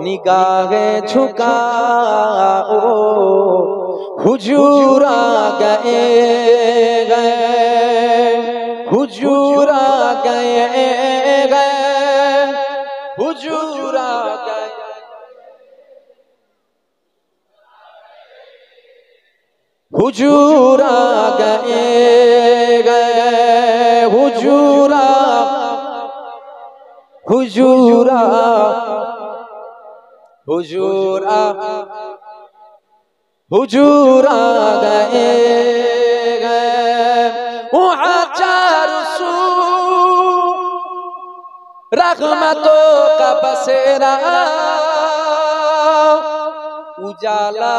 [SPEAKER 1] निगाहे झुकाओ, हुजूर आ गए हुजूर आ गए हुजूर आ गए, हुजूर आ गए हुजूर हुजूर हुजूर हुजूर आ गए वहाँ चार सू रहमतों का बसेरा, उजाला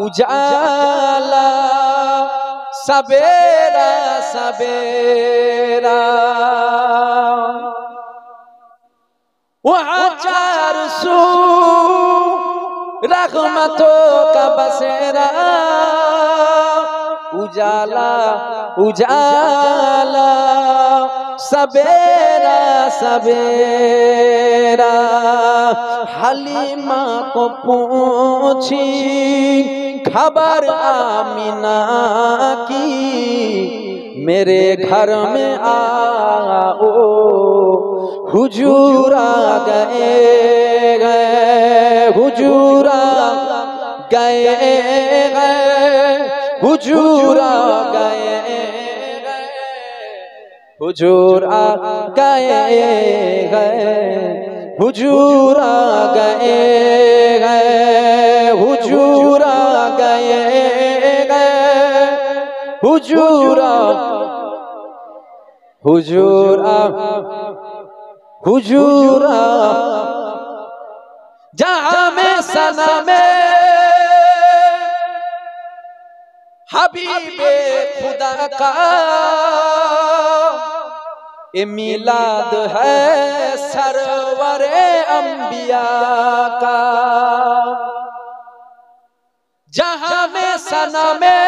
[SPEAKER 1] उजाला सवेरा सवेरा, वहाँ चार सू रहमतों का बसेरा, उजाला उजाला सवेरा सवेरा। हलीमा को पूछी खबर आमिना की, मेरे घर में आओ, हुजूर आ गए हुजूर आ गए हुजूर आ गए हुजूर आ गए हुजूर आ गए हुजूर आ गए हुजूर हुजूर हुजूर जहाँ में सना में हबीबे खुदा का ए मिलाद है सरवरे अंबिया का, जहाँ में सना में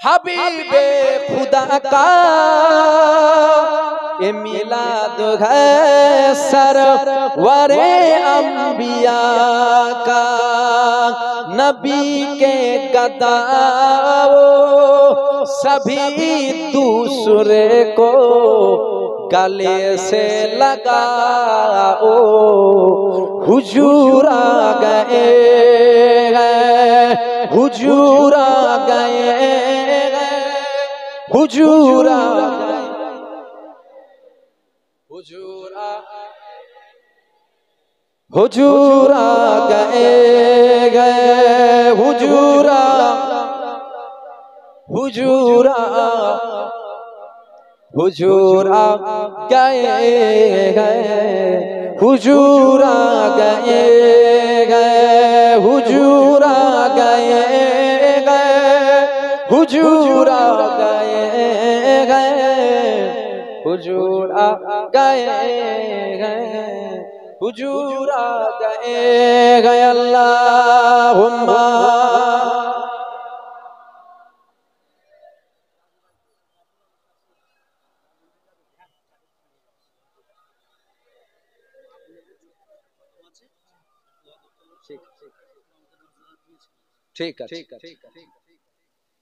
[SPEAKER 1] हबीबे खुदा का ए मिलाद है सरवरे अंबिया का। नबी के गदाओ सभी दूसरे को गले से लगाओ, हुजूर आ गए हुजूर आ गए हुजूर आ गए हुजूर आ हुजूर आ गए हुजूर हुजूर हुजूर आ गए हुजूर आ गए हुजूर आ गए हुजूर आ गए हुजूर आ गए हुजूर आ गए अल्लाहुम्मा ठीक है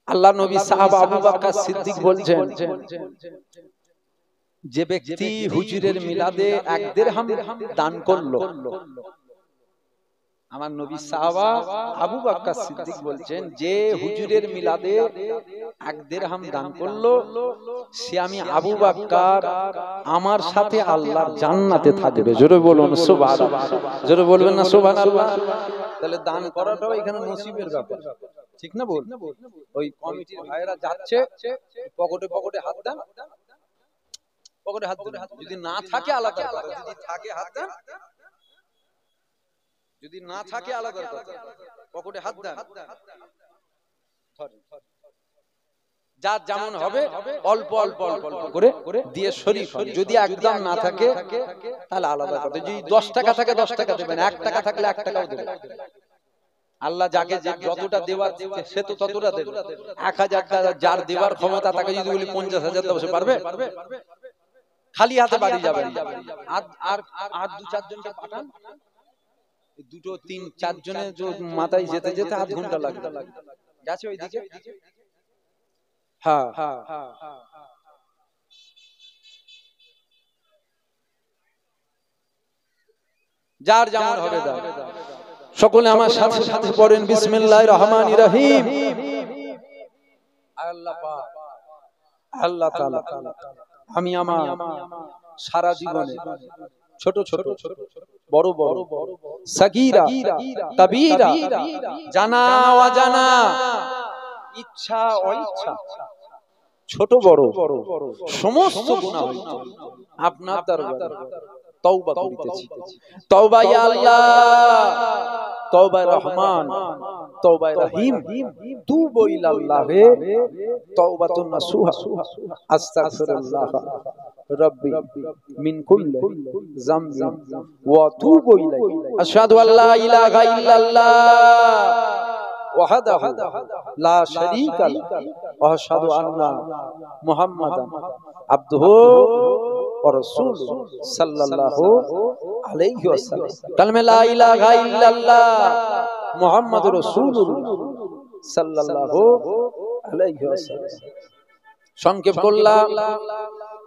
[SPEAKER 1] আল্লাহ নবী সাহাবা আবু বকর সিদ্দিক বলছেন যে ব্যক্তি হুজুরের মিলাদে 1 দিরহাম দান করলো, আমার নবী সাহাবা আবু বকর সিদ্দিক বলছেন যে হুজুরের মিলাদে 1 দিরহাম দান করলো, সে আমি আবু বকর আমার সাথে আল্লাহর জান্নাতে থাকবে। জোরে বলুন সুবহানাল্লাহ, জোরে বলবেন না সুবহানাল্লাহ। তাহলে দান করাটাও এখানে নসিবের ব্যাপার। ঠিক না বল? ওই কমিটির ভাইয়েরা যাচ্ছে, পকেটে পকেটে হাত দেন, পকেটে হাত দেন, যদি না থাকে আলাদা কথা, যদি থাকে হাত দেন, যদি না থাকে আলাদা কথা, পকেটে হাত দেন, যার যেমন হবে অল্প অল্প অল্প অল্প করে দিয়ে শরীফ। যদি একদম না থাকে তাহলে আলাদা কথা। যদি 10 টাকা থাকে 10 টাকা দেবেন, 1 টাকা থাকলে 1 টাকাও দেবেন। আল্লাহ যাকে যতটা দেওয়ার সে তো ততটা দেবে। 1000 টাকা যার দেওয়ার ক্ষমতা তাকে যদি বলি 50,000 দেবো, সে পারবে? খালি হাতে বাড়ি যাবে। আর 2-4 জনকে পাঠান, 2-3-4 জনের মাথায় যেতে যেতে আধ ঘন্টা লাগবে। গেছে ওইদিকে? হ্যাঁ, যার যেমন হবে দাও। সকলে আমার সাথে সাথে পড়েন বিসমিল্লাহির রহমানির রহিম। আল্লাহ পাক, আল্লাহ তাআলা আমি আমার সারা জীবনে ছোট ছোট বড় বড় সাগীরা কবীরা জানা অজানা ইচ্ছা অইচ্ছা ছোট বড় সমস্ত গুনাহ হইতো আপনার দরবারে তওবা করিতেছি। তওবা ইয়া আল্লাহ, তওবা রহমান, তওবা রহিম, তুবু ইলাল্লাহি তওবাতুন নাসুহা, আস্তাগফিরুল্লাহ রাব্বি মিন কুল্লি যামবিন ওয়া তুবু ইলাইহি, আশহাদু আল্লা ইলাহা ইল্লাল্লাহ ওয়াহদাহু লা শারীকা লাহু ওয়া আশহাদু আন্না মুহাম্মাদান আবদুহু ওয়া রাসূলুহু সাল্লাল্লাহু আলাইহি ওয়াসাল্লাম। কালমা লা ইলাহা ইল্লাল্লাহ মুহাম্মাদুর রাসূলুল্লাহ সাল্লাল্লাহু আলাইহি ওয়াসাল্লাম। সংক্ষেপ করলাম।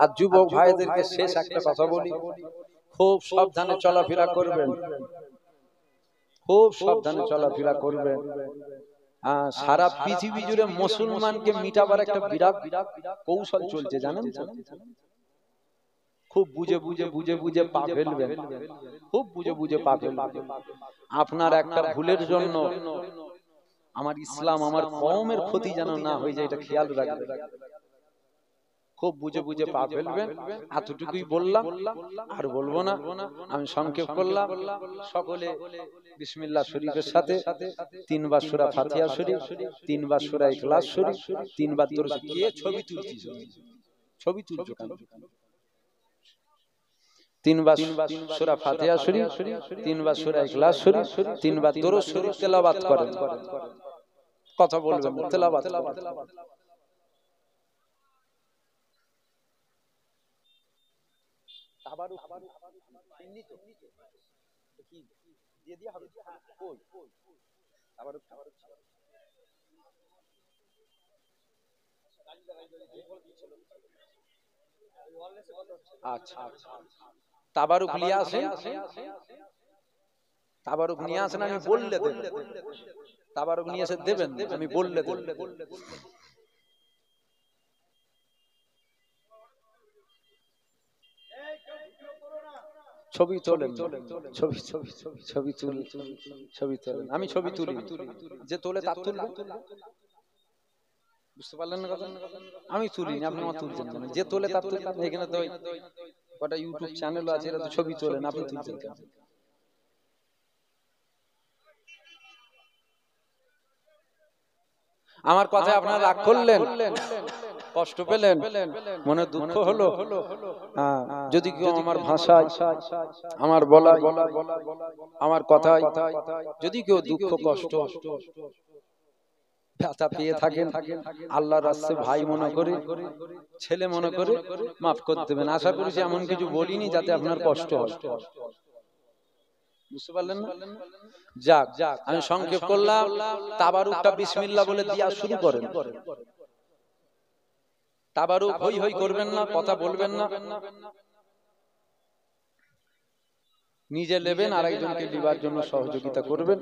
[SPEAKER 1] আর যুবক ভাইদেরকে শেষ একটা কথা বলি, খুব সাবধানে চলাফেরা করবেন, খুব সাবধানে চলাফেরা করবেন। সারা পৃথিবী জুড়ে মুসলমানকে মিটাবার একটা বিরাট কৌশল চলছে, জানেন? খুব বুঝে বুঝে বুঝে বুঝে পা ফেলবেন, খুব বুঝে বুঝে পা ফেলবেন। আপনার একটা ভুলের জন্য আমার ইসলাম, আমার কওমের ক্ষতি যেন না হয়ে যায়, এটা খেয়াল রাখবেন। খুব বুঝে বুঝে পা ফেলবেন। এতটুকুই বললাম, আর বলবো না। আমি সংক্ষেপ করলাম। সকলে বিসমিল্লাহ শরীফের সাথে 3 বার সূরা ফাতিহা শরীফ, 3 বার সূরা ইখলাস শরীফ, 3 বার দরুদ। কে ছবি তুলছিস? ছবি তুলছো কেন? 3 বার সূরা ফাতিহা শরীফ, 3 বার সূরা ইখলাস শরীফ, 3 বার দরুদ শরীফ তেলাওয়াত করেন। কথা বলবেন, তেলাওয়াত করেন। তাবারুক চিহ্নিত কি দিয়ে দিয়া হবে? কই তাবারুক? আচ্ছা, তাবারুক নিয়ে আসেন, তাবারুক নিয়ে আসেন, আমি বললে দেব। তাবারুক নিয়ে এসে দেবেন, আমি বললে দেব। ছবি তোলেন, ছবি ছবি ছবি তুলি, ছবি তোলেন। আমি ছবি তুলি, যে তোলে তার তুলবেন। বুঝতে পারলেন না কথা? আমি তুলিনি, আপনি আমার তুলছেন না। যে তোলে তার তুলবেন। এখানে তো কটা ইউটিউব চ্যানেল আছে, এরা তো ছবি তোলেন, আপনি তুলছেন কেন? আমার কথায় আপনারা রাগ করলেন, কষ্ট পেলেন, মনে দুঃখ হলো? যদি কেউ আমার ভাষায়, আমার বলায়, আমার কথায় যদি কেউ দুঃখ কষ্ট ব্যথা পেয়ে থাকেন, আল্লাহর রাস্তায় ভাই মনে করে, ছেলে মনে করে মাফ করে দেবেন। আশা করছি এমন কিছু বলিনি যাতে আপনার কষ্ট হয়। বুঝতে পারলেন না? যাক, আমি সংক্ষেপ করলাম। তাবারুকটা বিসমিল্লাহ বলে দিয়া শুরু করেন। তাবারুক হই হই করবেন না, কথা বলবেন না। নিজে নেবেন, আরেকজনকে লিবার জন্য সহযোগিতা করবেন।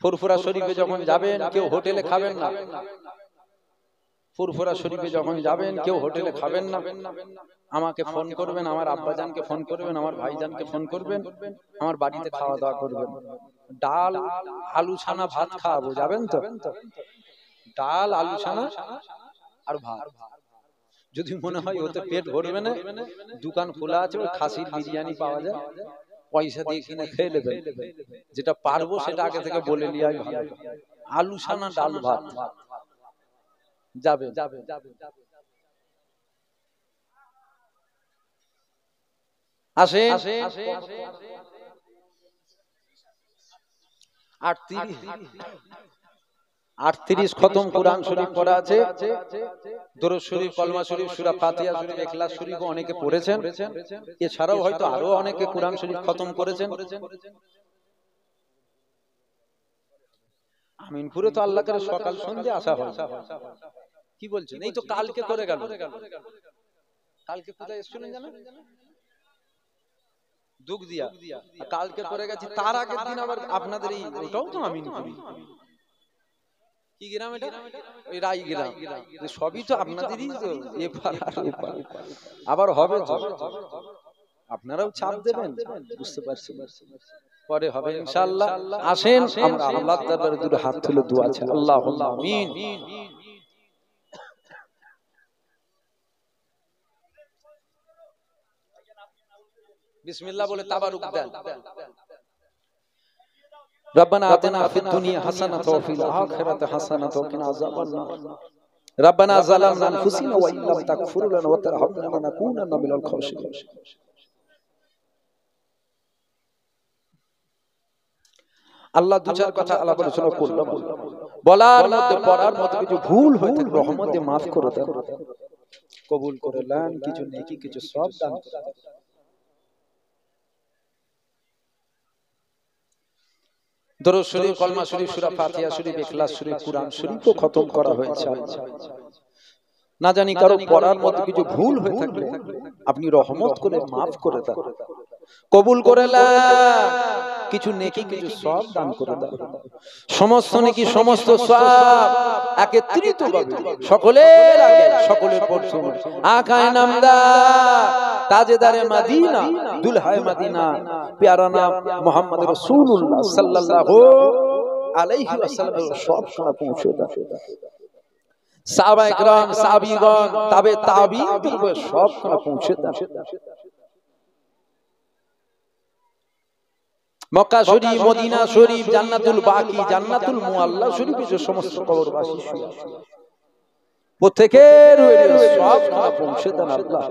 [SPEAKER 1] ফুরফুরা শরীফে যখন যাবেন, কেউ হোটেলে খাবেন না। ফুরফুরা শরীফে যখন যাবেন, কেউ হোটেলে খাবেন না। আমাকে ফোন করবেন, আমার আব্বাজানকে ফোন করবেন, আমার ভাইজানকে ফোন করবেন, আমার বাড়িতে খাওয়া দাওয়া করবেন। ডাল আলু ছানা ভাত খাওয়াবো, যাবেন তো? ডাল আলু ছানা আর ভাত। যদি মনে হয় ওতে পেট ভরবে না, দোকান খোলা আছে, ওই খাসির বিরিয়ানি পাওয়া যায়, পয়সা দিয়ে কিনে খেয়ে নেবেন। যেটা পারবো সেটা আগে থেকে বলে নিয়ে ভালো। আলু ছানা ডাল ভাত যাবে। আসে 38 খতম কোরআন শরীফ পড়া আছে, দরুদ শরীফ, কলমা শরীফ, সূরা ফাতিহা শরীফ, ইখলাস শরীফ অনেকে পড়েছেন। এছাড়াও হয়তো আরো অনেকে কোরআন শরীফ খতম করেছেন। আমিনপুরে তো আল্লাহ করে সকাল সন্ধ্যে আসা হয়। কি বলছেন? এই তো কালকে করে গেল। কালকে কোথায় এসেছিলেন জানেন? দুঃখ দিয়া কালকে করে গেছি, তার আগের দিন আবার আপনাদের এই ওটাও তো আমিনপুরি। কি গ্রাম এটা? ওই রাই গ্রাম। সবই তো আপনাদেরই তো, এপার আর ওপার। আবার হবে, আপনারাও ছাপ দেবেন, বুঝতে পারছি। পরে হবে ইনশাআল্লাহ। আসেন আমরা আল্লাহর দরবারে দুটো হাত তুলে দোয়া আছে, আল্লাহুম্মা আমিন। বিসমিল্লাহ বলে তাবারুক দেন। রব্বানা আতিনা ফিদ দুনিয়া হাসানাতাও ওয়া ফিল আখিরাতি হাসানাতাও ওয়া কিনা আযাবান্নার। রব্বানা যালামনা আনফুসানা ওয়া ইল্লাম তাগফির লানা ওয়া তারহামনা লানাকুনান্না মিনাল খাসিরিন। আল্লাহ দু চার কথা আলাপ আলোচনা করলাম, বলার মধ্যে পড়ার মধ্যে কিছু ভুল হয়ে থাকে রহমতে মাফ করে দেন, কবুল করে নেন, কিছু নেকি কিছু সওয়াব দান করে দেন। দরুদ শরীফ, কলমা শরীফ, সূরা ফাতিহা শরীফ, ইখলাস শরীফ, কুরআন শরীফও খতম করা হয়েছে। না জানি কারো পড়ার মধ্যে কিছু ভুল হয়ে থাকলে আপনি রহমত করে মাফ করে দেন, কবুল করে নেন, কিছু নেকি কিছু সওয়াব দান করে দেন। সমস্ত নেকি সমস্ত সওয়াব একত্রিতভাবে সকলের আগে সকলের পরশু আকায়ে নামদার তাজেদারে মদিনা দুলহায়ে মদিনা প্যারা নাম মুহাম্মদ রাসূলুল্লাহ সাল্লাল্লাহু আলাইহি ওয়াসাল্লাম সব সময় পৌঁছে দেন। সাহাবায়ে কেরাম, সাহাবীগণ, তাবে তাবিঈনদের সব সময় পৌঁছে দেন। মক্কা শরীফ, মদিনা শরীফ, জান্নাতুল বাকি, জান্নাতুল মুআল্লা শরীফে যে সমস্ত কবরবাসী শুয়ে আছে প্রত্যেকের সব খানা পৌঁছে দেন আল্লাহ।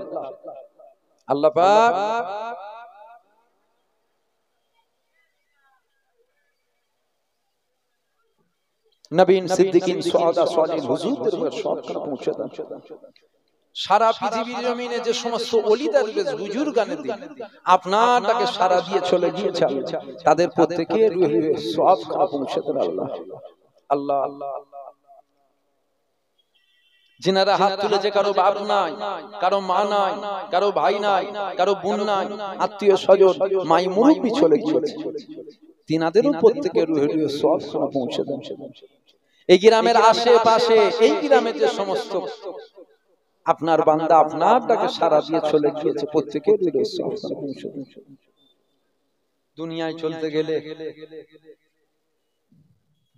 [SPEAKER 1] আল্লাহ পাক নবীন, সিদ্দিকিন, সুহাদা, সালিহিন হুজুরদের সব খানা পৌঁছে দেন। সারা পৃথিবীর জমিনে যে সমস্ত ওলিদের বুজুর্গানের দিন আপনারটাকে সারা দিয়ে চলে গিয়েছে, তাদের প্রত্যেকের রুহে সওয়াব খানা পৌঁছে দেন আল্লাহ। আল্লাহ जिनारा हाथ तुलेছে কারো বাপ নাই, কারো মা নাই, কারো ভাই নাই, কারো বোন নাই, আত্মীয় স্বজন মাই মুরব্বি চলে গিয়েছে, তিনাদেরও প্রত্যেকের রুহে সওয়াব খানা পৌঁছে দেন। এই গ্রামের আশেপাশে এই গ্রামের যে সমস্ত আপনার বান্দা আপনারটাকে সারা দিয়ে চলে গিয়েছে প্রত্যেকের রুহে সওয়াব খানা পৌঁছে দেন। দুনিয়ায় চলতে গেলে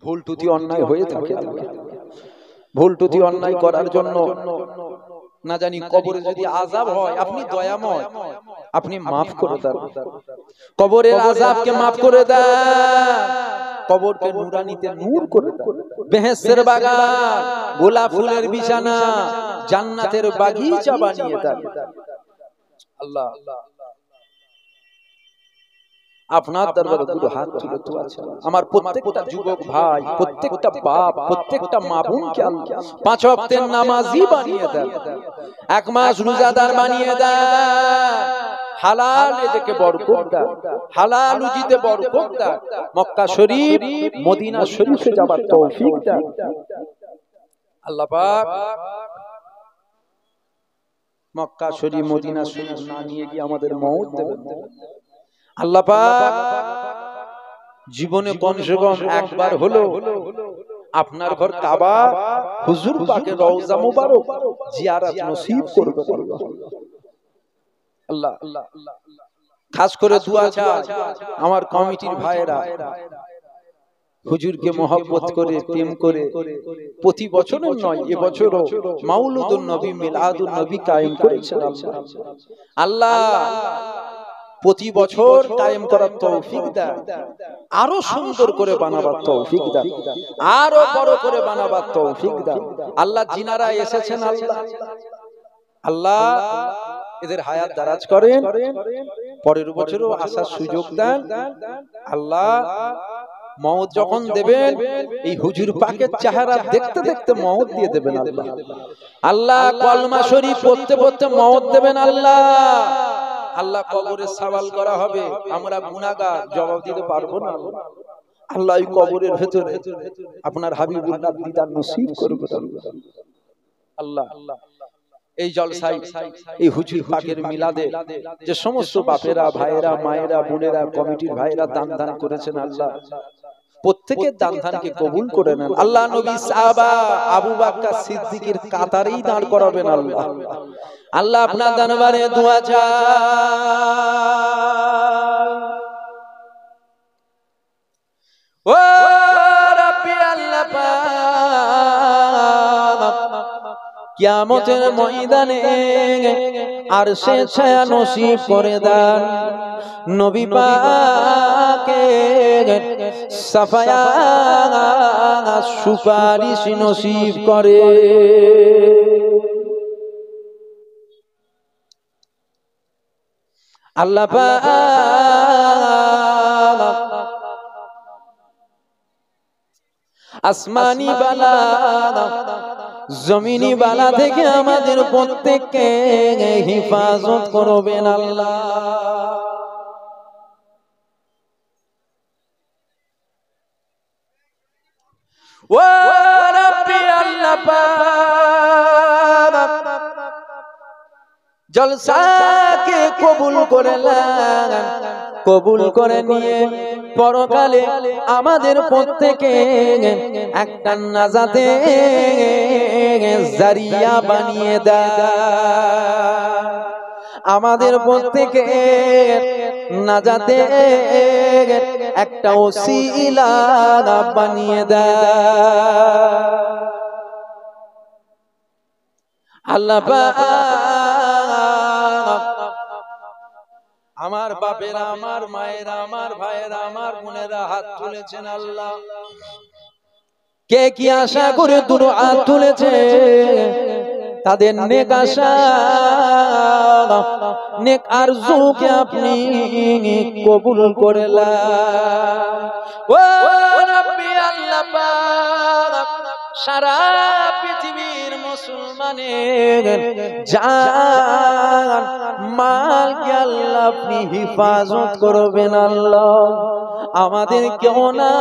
[SPEAKER 1] ভুল ত্রুটি অন্যায় হয়ে থাকে, ভুল ত্রুটি অন্যায় করার জন্য না জানি কবরে যদি আযাব হয়, আপনি দয়াময়, আপনি মাফ করে দেন, কবরের আযাবকে মাফ করে দেন, কবরকে নূরানিতে নূর করে দেন, বেহেশতের বাগান, গোলাপ ফুলের বিছানা, জান্নাতের বাগিচা বানিয়ে দেন। আল্লাহ আপনার দরবারে দুটো হাত তুলে দোয়া আছে, আমার প্রত্যেকটা যুবক ভাই, প্রত্যেকটা বাপ, প্রত্যেকটা মা বোনকে আল্লাহ পাঁচ ওয়াক্তের নামাজি বানিয়ে দেন, এক মাস রোজাদার বানিয়ে দেন, হালাল রিজিকে বরকত দেন, হালাল রুজিতে বরকত দেন, মক্কা শরীফ মদিনা শরীফে যাবার তৌফিক দেন। আল্লাহ পাক মক্কা শরীফ মদিনা শরীফ না নিয়ে গিয়ে আমাদের মওত দেবেন। আল্লাহ পাক জীবনে কমসে কম একবার হলো আপনার ঘর কাবা, হুজুর পাকের রওজা মুবারক জিয়ারত নসিব করবে আল্লাহ। খাস করে দোয়া চাই আমার কমিটির ভাইয়েরা, হুজুরকে মহব্বত করে প্রেম করে প্রতি বছরের নয় এবছরও মাউলুদুন নবী মিলাদুন নবী কায়েম করেছেন আল্লাহ। প্রতি বছর কায়েম করার তৌফিক দেন, আরো সুন্দর করে বানাবার তৌফিক দেন, আরো বড় করে বানাবার তৌফিক দেন আল্লাহ। জিনারা এসেছেন আল্লাহ, আল্লাহ এদের হায়াত দারাজ করেন, পরের বছরও আসার সুযোগ দেন আল্লাহ। মওত যখন দেবেন এই হুজুর পাকের চেহারা দেখতে দেখতে মওত দিয়ে দেবেন আল্লাহ। আল্লাহ কলমা শরীফ পড়তে পড়তে মওত দেবেন আল্লাহ। আল্লাহ কবরে সওয়াল করা হবে, আমরা গুনাহগার, জবাব দিতে পারবো না আল্লাহ। এই কবরের ভেতরে আপনার হাবিবুল্লাহ দিদার নসিব করবে আল্লাহ। এই জলসাই এই হুজুর পাকের মিলাদে যে সমস্ত বাপেরা ভাইয়েরা মায়েরা বোনেরা কমিটির ভাইয়েরা দান দান করেছেন আল্লাহ, প্রত্যেকের দান দানকে কবুল করে নেন আল্লাহ। নবী সাহাবা আবু বকর সিদ্দিকের কাতারেই দাঁড় করাবেন আল্লাহ। আল্লাহ আপনার দরবারে দোয়া চাই, ও রাব্বি আল্লাহ পাক কিয়ামতের ময়দানে আরশে ছায়া নসিব করে দেন, নবী পাকের সাফায়াত সুপারিশ নসিব করে। আল্লাহ পাক আসমানি বালা জমিনি বালা থেকে আমাদের প্রত্যেককে হিফাজত করবেন আল্লাহ। ও রাব্বি আল্লাহ পাক জলসাকে কবুল করে নেন, কবুল করে নিয়ে পরকালে আমাদের প্রত্যেকে একটা নাজাতে জারিয়া বানিয়ে দেয়, আমাদের প্রত্যেকে নাজাতে একটা ওসিলা বানিয়ে দেয় আল্লাহ পাক। আমার বাপেরা, আমার মায়েরা, আমার ভাইয়েরা, আমার বোনেরা হাত তুলেছেন আল্লাহ। কে কি আশা করে দুটো হাত তুলেছে, তাদের নেক আশা নেক আরজুকে আপনি কবুল করলেন। ও রাব্বি আল্লাহ পাক সারা পৃথিবীর মুসলমানের জান মালকে আল্লাহ আপনি হিফাজত করবেন আল্লাহ। আমাদের কেউ না,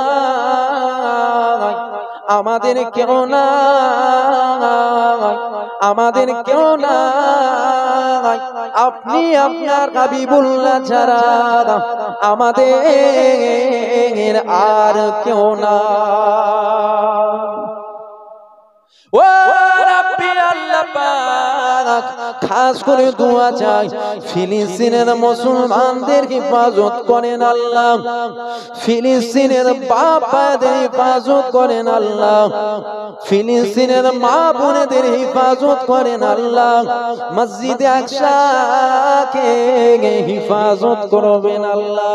[SPEAKER 1] আমাদের কেউ না, আমাদের কেউ না, আপনি আপনার হাবিবুল্লাহ ছাড়া আমাদের আর কেউ না। ও রাব্বি আল্লাহ পাক খাস করে দোয়া চাই ফিলিস্তিনের মুসলমানদের হেফাজত করেন আল্লাহ, ফিলিস্তিনের বাপ ভাইদের হেফাজত করেন আল্লাহ, ফিলিস্তিনের মা বোনেদের হেফাজত করেন আল্লাহ, মসজিদে আকসাকে হেফাজত করবেন আল্লাহ।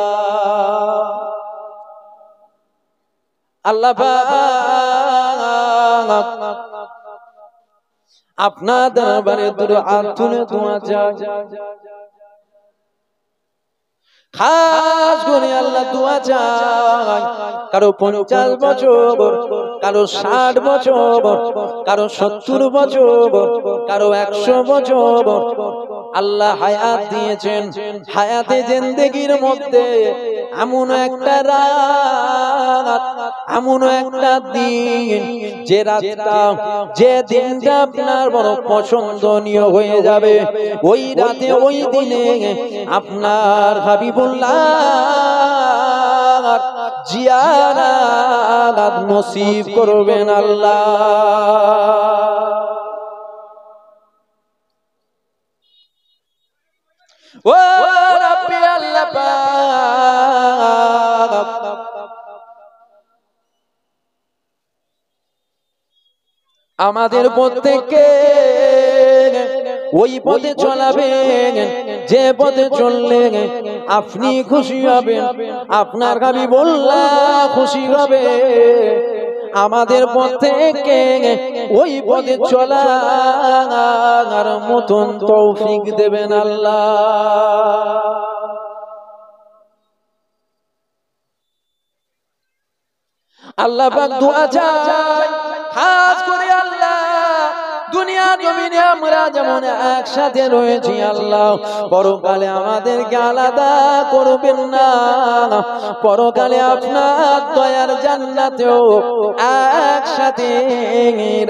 [SPEAKER 1] আল্লাহ পাক আপনার দরবারে দুটো হাত তুলে দোয়া চাই, খাস করে আল্লাহ দোয়া চাই কারো 50 বছর, কারো 60 বছর, কারো 70 বছর, কারো 100 বছর আল্লাহ হায়াত দিয়েছেন। হায়াতে জিন্দেগির মধ্যে এমন একটা রাত, এমন একটা দিন, যে রাতটা, যে দিনটা আপনার বড় পছন্দনীয় হয়ে যাবে, ওই রাতে ওই দিনে আপনার হাবিবুল্লাহ জিয়ারত নসিব করবেন আল্লাহ। ও রাব্বি আল্লাহ পাক আমাদের প্রত্যেককে ওই পথে চলাবেন যে পথে চললে আপনি খুশি হবেন, আপনার হাবিবুল্লাহ খুশি হবে। আমাদের প্রত্যেককে ওই পথে চলার মতন তৌফিক দেবেন আল্লাহ। আল্লাহ পাক দোয়া চাই খাস করে, আল্লাহ দুনিয়া জমিনে আমরা যেমন একসাথে রয়েছি আল্লাহ, পরকালে আমাদেরকে আলাদা করবেন না, পরকালে আপনার দয়ার জান্নাতেও একসাথে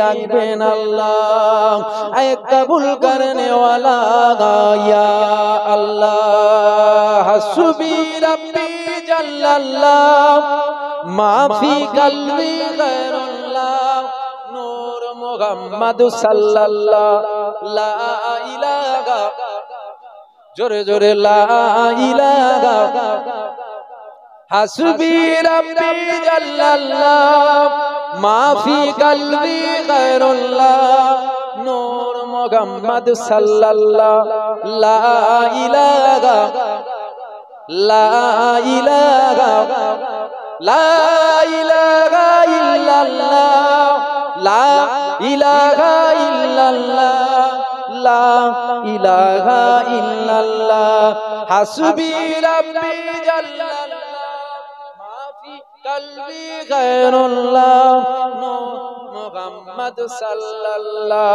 [SPEAKER 1] রাখবেন আল্লাহ। আয় কবুল করনে ওয়ালা ইয়া আল্লাহ, হাসবি রাব্বি জাল্লাল্লাহ মাফি কলবি গায়রুল্লাহ, নূর মুহাম্মদ সাল্লাল্লাহু লা ইলাহা, জোরে জোরে লা ইলাহা, হাসবি রাব্বি জাল্লাল্লাহ মাফি কলবি গায়রুল্লাহ, নূর মুহাম্মদ সাল্লাল্লাহু লা ইলাহা, লা ইলাহা, লা ইলাহা ইল্লাল্লাহ, লা ইলাহা ইল্লাল্লাহ, লা ইলাহা ইল্লাল্লাহ, হাসবি রাব্বি জাল্লাল্লাহ মাফি কলবি গায়রুল্লাহ, মুহাম্মদ সাল্লাল্লাহু লা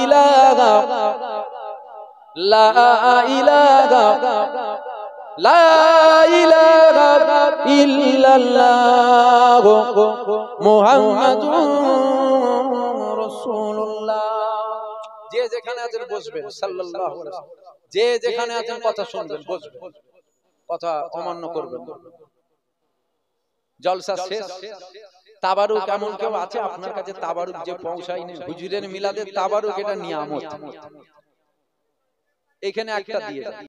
[SPEAKER 1] ইলাহা, লা ইলাহা, লা ইলাহা ইল্লাল্লাহ মুহাম্মাদুর রাসূলুল্লাহ। যে যেখানে আছেন বসবেন, সাল্লাল্লাহু আলাইহি ওয়াসাল্লাম। যে যেখানে আছেন কথা শুনবেন, বসবেন, কথা অমান্য করবেন। জলসা শেষ। তাবারুক এমন কেউ আছে আপনার কাছে তাবারুক যে পৌঁছায়নি? হুজুরের মিলাদের তাবারুক এটা নিয়ামত, এখানে একটা দিয়ে